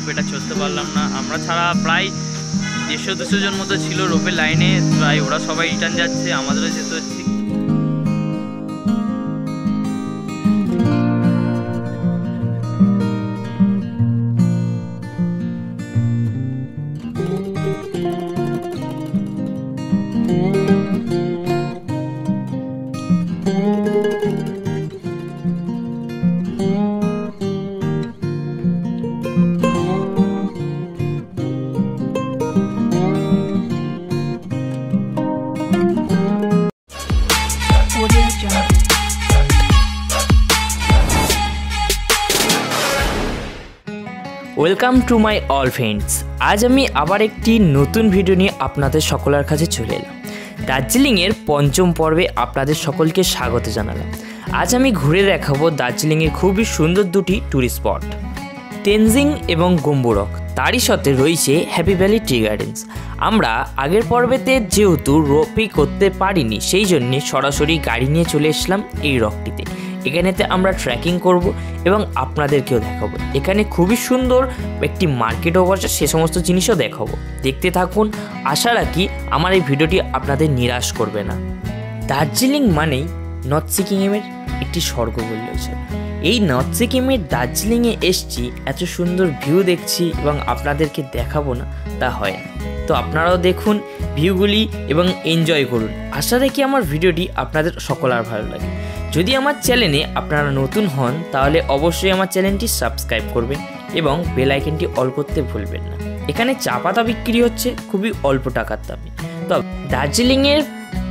রোপওয়েটা চড়তে পারলাম না। আমরা ছাড়া প্রায় 150-200 জন মতো ছিল রোপের লাইনে, প্রায় ওরা সবাই রিটার্ন যাচ্ছে, আমাদেরও যেতে হচ্ছে। Welcome to my all friends. আজ আমি আবার একটি নতুন ভিডিও নিয়ে আপনাদের সকলের কাছে চলে এলাম। দার্জিলিংয়ের পঞ্চম পর্বে আপনাদের সকলকে স্বাগত জানালাম। আজ আমি ঘুরে দেখাবো দার্জিলিংয়ের খুবই সুন্দর দুটি ট্যুরিস্ট স্পট, তেনজিং এবং গম্বুরক। তারই সাথে রয়েছে হ্যাপি ভ্যালি ট্রি গার্ডেন্স। আমরা আগের পর্বেতে যেহেতু রোপে করতে পারিনি, সেই জন্যে সরাসরি গাড়ি নিয়ে চলে এসলাম এই রকটিতে। এখানেতে আমরা ট্রেকিং করব এবং আপনাদেরকেও দেখাবো। এখানে খুবই সুন্দর একটি মার্কেটও বসে, সে সমস্ত জিনিসও দেখাবো। দেখতে থাকুন, আশা রাখি আমার এই ভিডিওটি আপনাদের নিরাশ করবে না। দার্জিলিং মানেই নর্থ সিকিমের একটি স্বর্গ বললেও চলে। এই নর্থ সিকিমের দার্জিলিংয়ে এসছি, এত সুন্দর ভিউ দেখছি এবং আপনাদেরকে দেখাবো না তা হয় না। তো আপনারাও দেখুন ভিউগুলি এবং এনজয় করুন। আশা রাখি আমার ভিডিওটি আপনাদের সকলের ভালো লাগে। যদি আমার চ্যানেলে আপনারা নতুন হন তাহলে অবশ্যই আমার চ্যানেলটি সাবস্ক্রাইব করবেন এবং বেল আইকনটি অল করতে ভুলবেন না। এখানে চা পাতা বিক্রি হচ্ছে খুবই অল্প টাকার দামে। তবে দার্জিলিংয়ের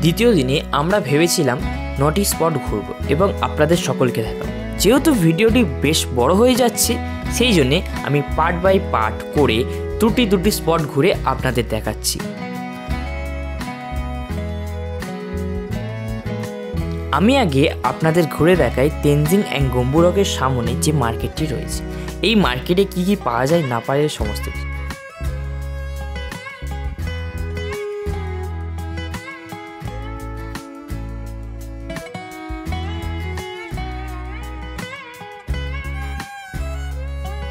দ্বিতীয় দিনে আমরা ভেবেছিলাম 9টি স্পট ঘুরবো এবং আপনাদের সকলকে দেখাবো। যেহেতু ভিডিওটি বেশ বড় হয়ে যাচ্ছে, সেই জন্যে আমি পার্ট বাই পার্ট করে দুটি স্পট ঘুরে আপনাদের দেখাচ্ছি। আমি আগে আপনাদের ঘুরে দেখাই তেনজিং অ্যান্ড গম্বুরকের সামনে যে মার্কেটটি রয়েছে। এই মার্কেটে কি কি পাওয়া যায় না পাওয়া যায় সমস্ত কিছু।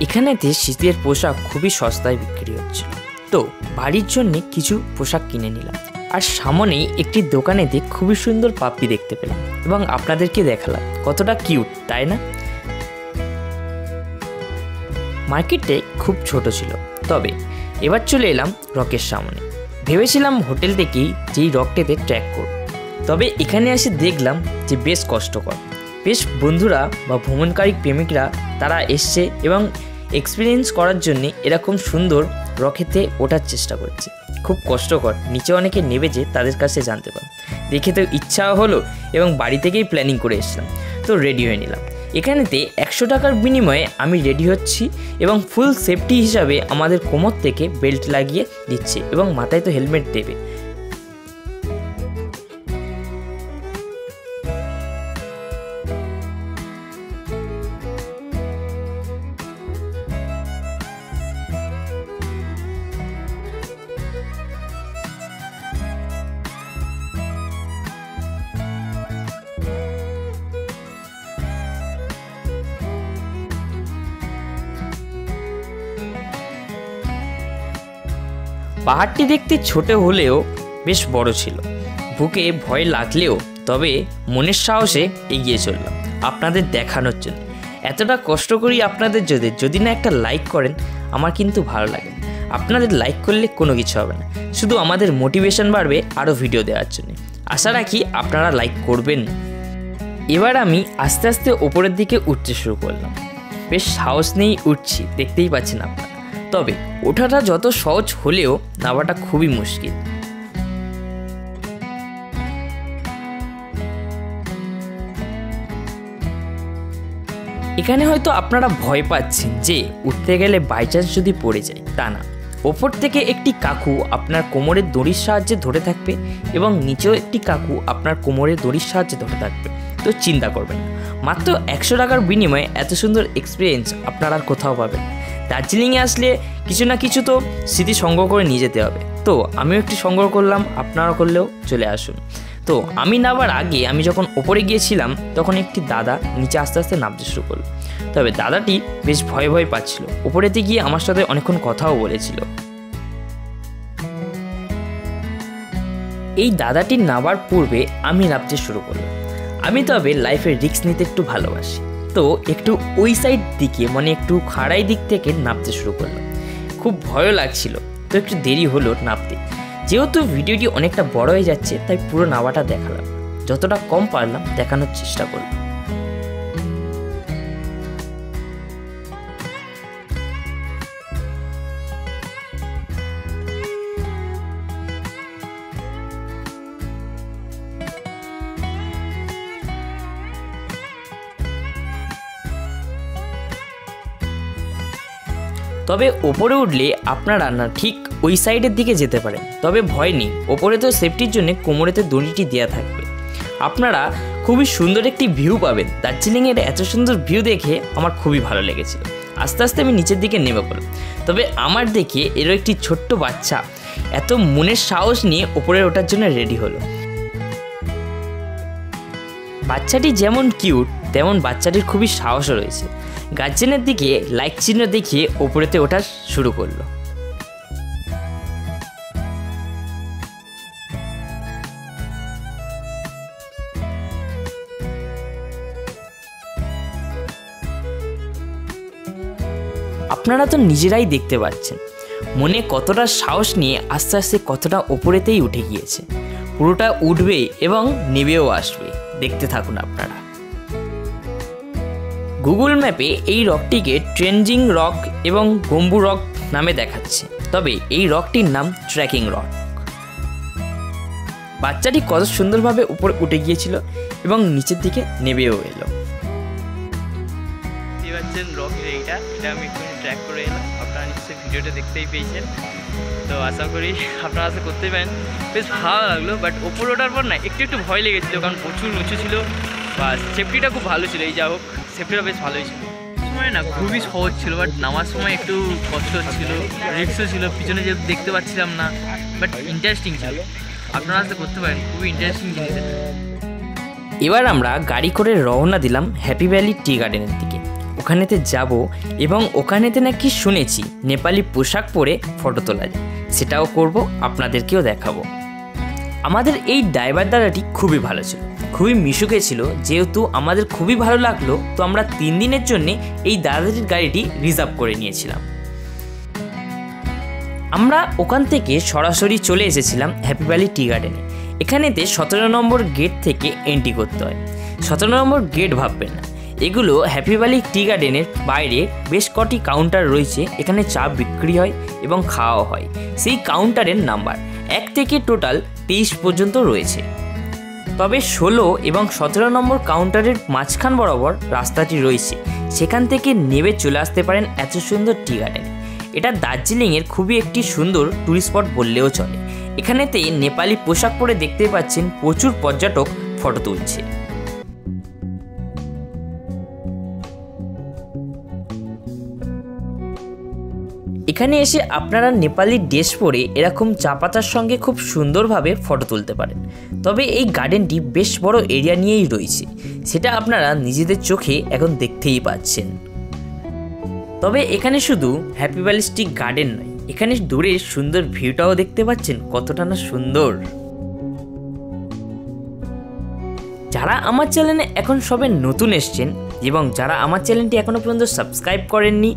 এখানেতে শীতের পোশাক খুবই সস্তায় বিক্রি হচ্ছিল, তো বাড়ির জন্য কিছু পোশাক কিনে নিলাম। আর সামনেই একটি দোকানেতে খুবই সুন্দর পাপ্পি দেখতে পেলাম এবং আপনাদেরকে দেখালাম কতটা কিউট, তাই না? মার্কেটে খুব ছোট ছিল, তবে এবার চলে এলাম রকের সামনে। ভেবেছিলাম হোটেল থেকেই যেই রকটিতে ট্র্যাক করব, তবে এখানে এসে দেখলাম যে বেশ কষ্টকর। বেশ বন্ধুরা বা ভ্রমণকারী প্রেমিকরা তারা এসছে এবং এক্সপিরিয়েন্স করার জন্যে এরকম সুন্দর রকেতে ওঠার চেষ্টা করছে। খুব কষ্টকর, নিচে অনেকে নেমেছে, তাদের কাছে জানতে পারলাম। দেখে তো ইচ্ছা হলো এবং বাড়ি থেকেই প্ল্যানিং করে এসেছিলাম, তো রেডি হয়ে নিলাম। এখানেতে 100 টাকার বিনিময়ে আমি রেডি হচ্ছি এবং ফুল সেফটি হিসাবে আমাদের কোমর থেকে বেল্ট লাগিয়ে দিচ্ছে এবং মাথায় তো হেলমেট দেবে। পাহাড়টি দেখতে ছোট হলেও বেশ বড় ছিল। বুকে ভয় লাগলেও তবে মনের সাহসে এগিয়ে চললাম আপনাদের দেখানোর জন্য। এতটা কষ্ট করি আপনাদের যদি না একটা লাইক করেন আমার কিন্তু ভালো লাগে। আপনাদের লাইক করলে কোনো কিছু হবে না, শুধু আমাদের মোটিভেশন বাড়বে আরও ভিডিও দেওয়ার জন্য। আশা রাখি আপনারা লাইক করবেন। এবার আমি আস্তে আস্তে ওপরের দিকে উঠতে শুরু করলাম। বেশ সাহস নিয়েই উঠছি, দেখতেই পাচ্ছেন আপনারা। তবে ওঠাটা যত সহজ হলেও নামাটা খুবই মুশকিল। এখানে হয়তো আপনারা ভয় পাচ্ছেন যে উঠতে গেলে বাই চান্স যদি পড়ে যায়, তা না। ওপর থেকে একটি কাকু আপনার কোমরের দড়ির সাহায্যে ধরে থাকবে এবং নিচেও একটি কাকু আপনার কোমরের দড়ির সাহায্যে ধরে থাকবে, তো চিন্তা করবেন না। মাত্র 100 টাকার বিনিময়ে এত সুন্দর এক্সপিরিয়েন্স আপনারা আর কোথাও পাবেন। দার্জিলিংয়ে আসলে কিছু না কিছু তো স্মৃতি সংগ্রহ করে নিয়ে যেতে হবে, তো আমিও একটু সংগ্রহ করলাম, আপনারা করলেও চলে আসুন। তো আমি নামার আগে আমি যখন ওপরে গিয়েছিলাম তখন একটি দাদা নিচে আস্তে আস্তে নামতে শুরু করলো। তবে দাদাটি বেশ ভয় ভয় পাচ্ছিল। ওপরেতে গিয়ে আমার সাথে অনেকক্ষণ কথাও বলেছিল। এই দাদাটির নামার পূর্বে আমি নামতে শুরু করলাম। আমি তবে লাইফের রিস্ক নিতে একটু ভালোবাসি, তো একটু ওই সাইড দিকে মানে একটু খাড়াই দিক থেকে নামতে শুরু করলাম। খুব ভয়ও লাগছিল, তো একটু দেরি হলো নামতে। যেহেতু ভিডিওটি অনেকটা বড় হয়ে যাচ্ছে তাই পুরো নামাটা দেখালাম, যতটা কম পারলাম দেখানোর চেষ্টা করলাম। তবে ওপরে উঠলে আপনারা না ঠিক ওই সাইডের দিকে যেতে পারেন, তবে ভয় নেই, ওপরে তো সেফটির জন্য কোমরেতে দড়িটি দেওয়া থাকবে। আপনারা খুবই সুন্দর একটি ভিউ পাবেন। দার্জিলিংয়ের এত সুন্দর ভিউ দেখে আমার খুবই ভালো লেগেছিল। আস্তে আস্তে আমি নিচের দিকে নেমে পড়লাম। তবে আমার দেখে এরও একটি ছোট্ট বাচ্চা এত মনের সাহস নিয়ে ওপরে ওঠার জন্য রেডি হলো। বাচ্চাটি যেমন কিউট তেমন বাচ্চাটির খুবই সাহসও রয়েছে। গার্জেনের দিকে লাইক চিহ্ন দেখিয়ে ওপরেতে ওঠা শুরু করলো। আপনারা তো নিজেরাই দেখতে পাচ্ছেন মনে কতটা সাহস নিয়ে আস্তে আস্তে কতটা ওপরেতেই উঠে গিয়েছে। পুরোটা উঠবে এবং নেবেও আসবে, দেখতে থাকুন আপনারা। গুগল ম্যাপে এই রকটিকে ট্রেনজিং রক এবং গম্বু রক নামে দেখাচ্ছে, তবে এই রকটির নাম ট্রেকিং রক। বাচ্চাটি কত সুন্দরভাবে উপরে উঠে গিয়েছিল এবং নিচের দিকে নেবেও এলো। রকের এটা আমি একটু ট্র্যাক করে এলাম, আপনারা নিশ্চয়ই ভিডিওটা দেখতেই পেয়েছেন। তো আশা করি আপনারা আশা করতেই পারেন। বেশ ভালো লাগলো, বাট ওপরে ওঠার পর না একটু ভয় লেগেছিলো, কারণ প্রচুর উঁচু ছিল। বা সেফটিটা খুব ভালো ছিল, এই যা হোক সেফটিটা বেশ ভালোই ছিল। সময় না খুবই সহজ ছিল, বাট নামার সময় একটু কষ্ট হচ্ছিল, রিস্কও ছিল, পিছনে যে দেখতে পাচ্ছিলাম না, বাট ইন্টারেস্টিং ছিল। আপনারা আশা করতে পারেন, খুবই ইন্টারেস্টিং জিনিস। এবার আমরা গাড়ি করে রওনা দিলাম হ্যাপি ভ্যালি টি গার্ডেনের দিকে। ওখানেতে যাব এবং ওখানেতে নাকি শুনেছি নেপালি পোশাক পরে ফটো তোলা যায়, সেটাও করব, আপনাদেরকেও দেখাবো। আমাদের এই ড্রাইভার দাদাটি খুবই ভালো ছিল, খুবই মিশুকে ছিল। যেহেতু আমাদের খুবই ভালো লাগলো, তো আমরা 3 দিনের জন্য এই দাদাটির গাড়িটি রিজার্ভ করে নিয়েছিলাম। আমরা ওখান থেকে সরাসরি চলে এসেছিলাম হ্যাপি ভ্যালি টি গার্ডেনে। এখানেতে 17 নম্বর গেট থেকে এন্ট্রি করতে হয়। 17 নম্বর গেট ভাববেন না, এগুলো হ্যাপি ভ্যালি টি গার্ডেনের বাইরে বেশ কটি কাউন্টার রয়েছে। এখানে চা বিক্রি হয় এবং খাওয়া হয়। সেই কাউন্টারের নাম্বার 1 থেকে টোটাল 23 পর্যন্ত রয়েছে। তবে 16 এবং 17 নম্বর কাউন্টারের মাঝখান বরাবর রাস্তাটি রয়েছে, সেখান থেকে নেমে চলে আসতে পারেন এত সুন্দর টি গার্ডেনে। এটা দার্জিলিংয়ের খুবই একটি সুন্দর টুরিস্ট স্পট বললেও চলে। এখানেতে নেপালি পোশাক পরে দেখতে পাচ্ছেন প্রচুর পর্যটক ফটো তুলছে। এখানে এসে আপনারা নেপালি ড্রেস পরে এরকম চা পাতার সঙ্গে খুব সুন্দরভাবে ফটো তুলতে পারেন। তবে এই গার্ডেনটি বেশ বড় এরিয়া নিয়েই রয়েছে, সেটা আপনারা নিজেদের চোখে এখন দেখতেই পাচ্ছেন। তবে এখানে শুধু হ্যাপি ভ্যালি টি গার্ডেন নয়, এখানে দূরে সুন্দর ভিউটাও দেখতে পাচ্ছেন, কতটা না সুন্দর। যারা আমার চ্যানেলে এখন সবে নতুন এসছেন এবং যারা আমার চ্যানেলটি এখনও পর্যন্ত সাবস্ক্রাইব করেননি,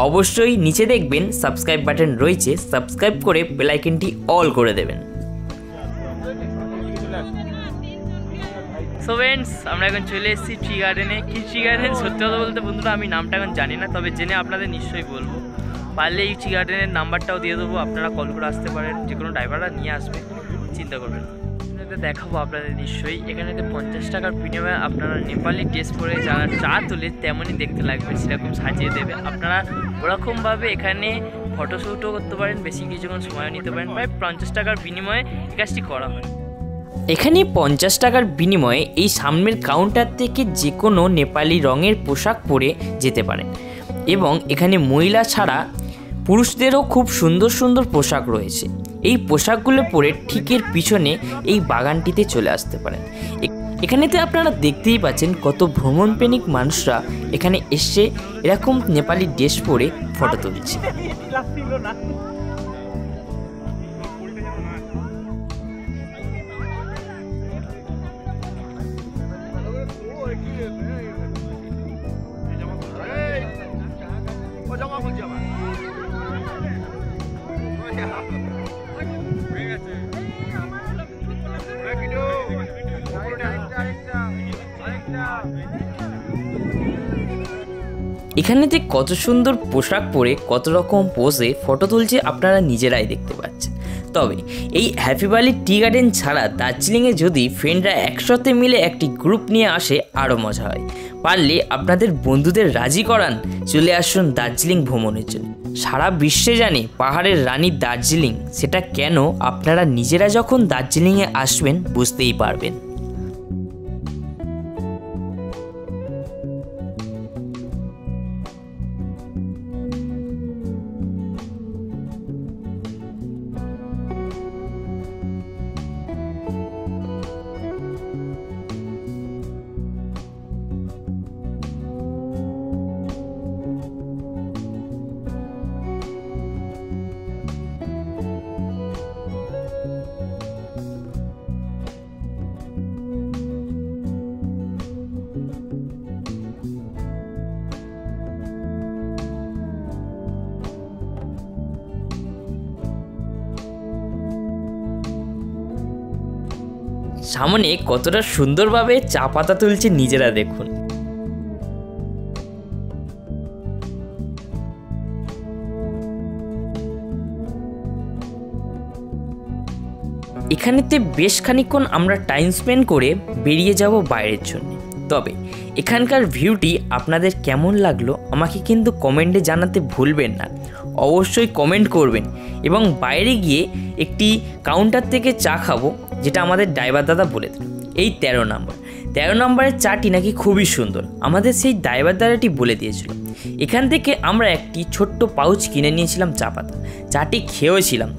অবশ্যই নিচে দেখবেন সাবস্ক্রাইব বাটন রয়েছে, সাবস্ক্রাইব করে বেল আইকনটি অল করে দেবেন। সো ফ্রেন্ডস, আমরা এখন চলে এসেছি টি গার্ডেনে। কি টি গার্ডেন সত্যি কথা বলতে বন্ধুরা আমি নামটা এখন জানি না, তবে জেনে আপনাদের নিশ্চয়ই বলবো। পারলে এই টি গার্ডেনের নাম্বারটাও দিয়ে দেবো, আপনারা কল করে আসতে পারেন, যে কোনো ড্রাইভাররা নিয়ে আসবে, চিন্তা করবেন। দেখাবো আপনাদের নিশ্চয়ই। এখানেতে 50 টাকার বিনিময়ে আপনারা নেপালি ড্রেস পরে যারা চা তোলে তেমনই দেখতে লাগবে, সেরকম সাজিয়ে দেবে। আপনারা ওরকমভাবে এখানে ফটোশ্যুটও করতে পারেন, বেশি কিছুক্ষণ সময় নিতে পারেন। প্রায় 50 টাকার বিনিময়ে এই কাজটি করা হয়। এখানে 50 টাকার বিনিময়ে এই সামনের কাউন্টার থেকে যে কোনো নেপালি রঙের পোশাক পরে যেতে পারেন। এবং এখানে মহিলা ছাড়া পুরুষদেরও খুব সুন্দর সুন্দর পোশাক রয়েছে। এই পোশাকগুলো পরে ঠিকের পিছনে এই বাগানটিতে চলে আসতে পারেন। এখানেতে আপনারা দেখতেই পাচ্ছেন কত ভ্রমণপ্রেমিক মানুষরা এখানে এসে এরকম নেপালি ড্রেস পরে ফটো তুলছে। এখানেতে কত সুন্দর পোশাক পরে কত রকম পোজে ফটো তুলছে আপনারা নিজেরাই দেখতে পাচ্ছেন। তবে এই হ্যাপি ভ্যালি টি গার্ডেন ছাড়া দার্জিলিংয়ে যদি ফ্রেন্ডরা একসাথে মিলে একটি গ্রুপ নিয়ে আসে আরও মজা হয়। পারলে আপনাদের বন্ধুদের রাজি করান, চলে আসুন দার্জিলিং ভ্রমণের জন্য। সারা বিশ্বে জানে পাহাড়ের রানী দার্জিলিং, সেটা কেন আপনারা নিজেরা যখন দার্জিলিংয়ে আসবেন বুঝতেই পারবেন। সামনে কতটা সুন্দরভাবে চা পাতা তুলছে নিজেরা দেখুন। এখানেতে বেশ খানিকক্ষণ আমরা টাইম স্পেন্ড করে বেরিয়ে যাব বাইরের জন্য। তবে এখানকার ভিউটি আপনাদের কেমন লাগলো আমাকে কিন্তু কমেন্টে জানাতে ভুলবেন না, অবশ্যই কমেন্ট করবেন। এবং বাইরে গিয়ে একটি কাউন্টার থেকে চা খাবো, যেটা আমাদের ড্রাইভার দাদা বলে দিল। এই 13 নম্বরের চাটি নাকি খুবই সুন্দর, আমাদের সেই ড্রাইভার দাদাটি বলে দিয়েছিল। এখান থেকে আমরা একটি ছোট্ট পাউচ কিনে নিয়েছিলাম চা পাতা, চাটি খেয়েছিলাম,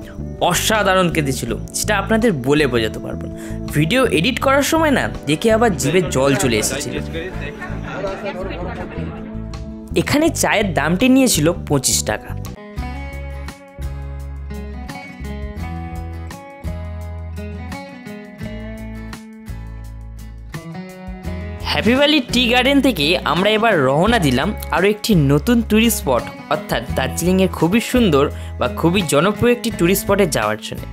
অসাধারণ খেতেছিল, সেটা আপনাদের বলে বোঝাতে পারবো না। ভিডিও এডিট করার সময় না দেখে আবার জিভে জল চলে এসেছিল। এখানে চায়ের দামটি নিয়েছিল 25 টাকা। হ্যাপি ভ্যালি টি গার্ডেন থেকে আমরা এবার রওনা দিলাম আরও একটি নতুন ট্যুরিস্ট স্পট, অর্থাৎ দার্জিলিংয়ের খুবই সুন্দর বা খুবই জনপ্রিয় একটি ট্যুরিস্ট স্পটে যাওয়ার জন্য।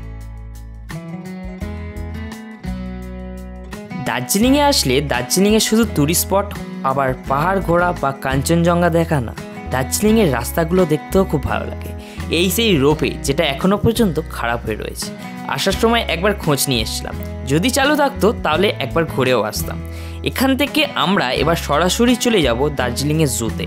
দার্জিলিংয়ে আসলে দার্জিলিংয়ে শুধু ট্যুরিস্ট স্পট আবার পাহাড় ঘোরা বা কাঞ্চনজঙ্ঘা দেখা না, দার্জিলিংয়ের রাস্তাগুলো দেখতেও খুব ভালো লাগে। এই সেই রোপে যেটা এখনও পর্যন্ত খারাপ হয়ে রয়েছে, আসার সময় একবার খোঁজ নিয়ে এসেছিলাম, যদি চালু থাকতো তাহলে একবার ঘুরেও আসতাম। এখান থেকে আমরা এবার সরাসরি চলে যাব দার্জিলিংয়ের জুতে।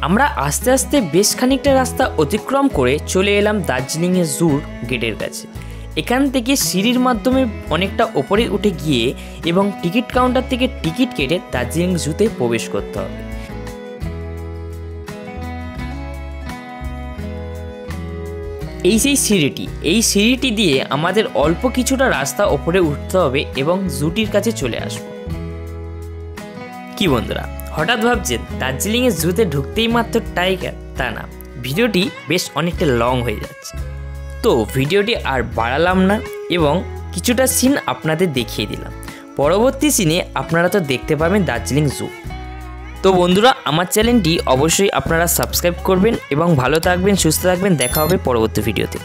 আমরা আস্তে আস্তে বেশ খানিকটা রাস্তা অতিক্রম করে চলে এলাম দার্জিলিংয়ের জুর গেটের কাছে। এখান থেকে সিঁড়ির মাধ্যমে অনেকটা ওপরে উঠে গিয়ে এবং টিকিট কাউন্টার থেকে টিকিট কেটে দার্জিলিং জুতে প্রবেশ করতে হবে। এই সিঁড়িটি দিয়ে আমাদের অল্প কিছুটা রাস্তা ওপরে উঠতে হবে এবং জুটির কাছে চলে আসব। কি বন্ধুরা, হঠাৎ ভাবছেন দার্জিলিংয়ের জুতে ঢুকতেই মাত্র টাইগার? তা না, ভিডিওটি বেশ অনেকটা লং হয়ে যাচ্ছে, তো ভিডিওটি আর বাড়ালাম না এবং কিছুটা সিন আপনাদের দেখিয়ে দিলাম। পরবর্তী সিনে আপনারা তো দেখতে পাবেন দার্জিলিং জু। তো বন্ধুরা, আমার চ্যানেলটি অবশ্যই আপনারা সাবস্ক্রাইব করবেন এবং ভালো থাকবেন, সুস্থ থাকবেন। দেখা হবে পরবর্তী ভিডিওতে।